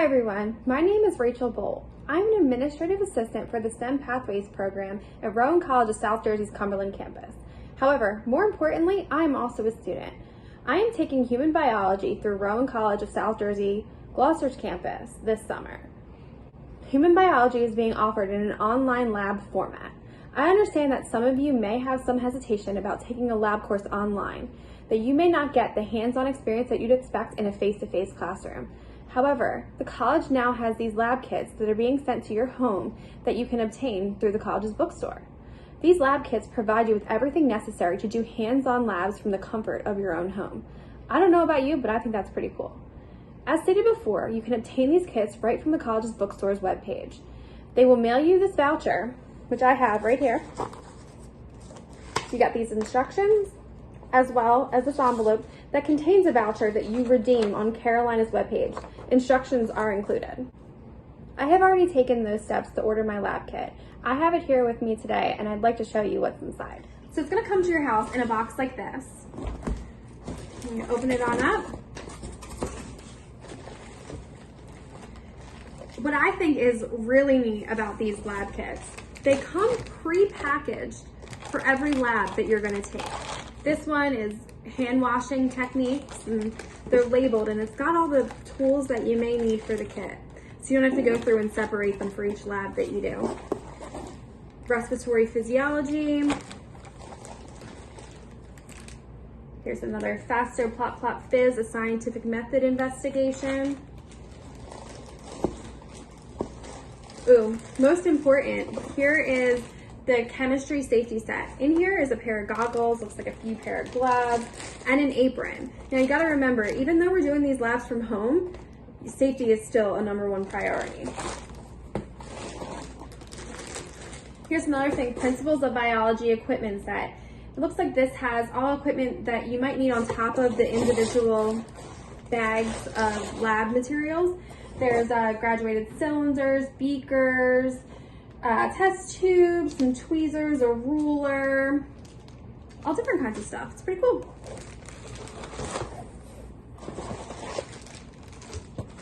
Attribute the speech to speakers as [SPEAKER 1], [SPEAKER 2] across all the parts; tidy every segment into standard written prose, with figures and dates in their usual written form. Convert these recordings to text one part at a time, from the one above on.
[SPEAKER 1] Hi everyone, my name is Rachael Bolt. I'm an administrative assistant for the STEM Pathways program at Rowan College of South Jersey's Cumberland campus. However, more importantly, I am also a student. I am taking human biology through Rowan College of South Jersey Gloucester's campus this summer. Human biology is being offered in an online lab format. I understand that some of you may have some hesitation about taking a lab course online, that you may not get the hands-on experience that you'd expect in a face-to-face classroom. However, the college now has these lab kits that are being sent to your home that you can obtain through the college's bookstore. These lab kits provide you with everything necessary to do hands-on labs from the comfort of your own home. I don't know about you, but I think that's pretty cool. As stated before, you can obtain these kits right from the college's bookstore's webpage. They will mail you this voucher, which I have right here. You got these instructions, as well as this envelope that contains a voucher that you redeem on Carolina's webpage. Instructions are included. I have already taken those steps to order my lab kit. I have it here with me today, and I'd like to show you what's inside. So it's gonna come to your house in a box like this. I'm gonna open it on up. What I think is really neat about these lab kits, they come pre-packaged for every lab that you're gonna take. This one is hand washing techniques, and they're labeled, and it's got all the tools that you may need for the kit. So you don't have to go through and separate them for each lab that you do. Respiratory physiology. Here's another FASTO Plot Plot Phys, a scientific method investigation. Ooh, most important, here is the chemistry safety set. In here is a pair of goggles, looks like a few pair of gloves, and an apron. Now you gotta remember, even though we're doing these labs from home, safety is still a #1 priority. Here's another thing, Principles of Biology equipment set. It looks like this has all equipment that you might need on top of the individual bags of lab materials. There's graduated cylinders, beakers, test tubes, some tweezers, a ruler, all different kinds of stuff. It's pretty cool.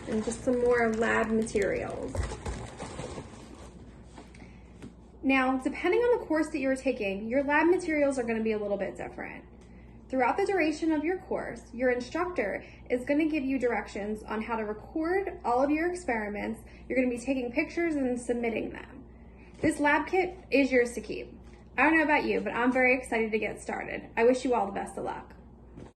[SPEAKER 1] And just some more lab materials. Now, depending on the course that you're taking, your lab materials are going to be a little bit different. Throughout the duration of your course, your instructor is going to give you directions on how to record all of your experiments. You're going to be taking pictures and submitting them. This lab kit is yours to keep. I don't know about you, but I'm very excited to get started. I wish you all the best of luck.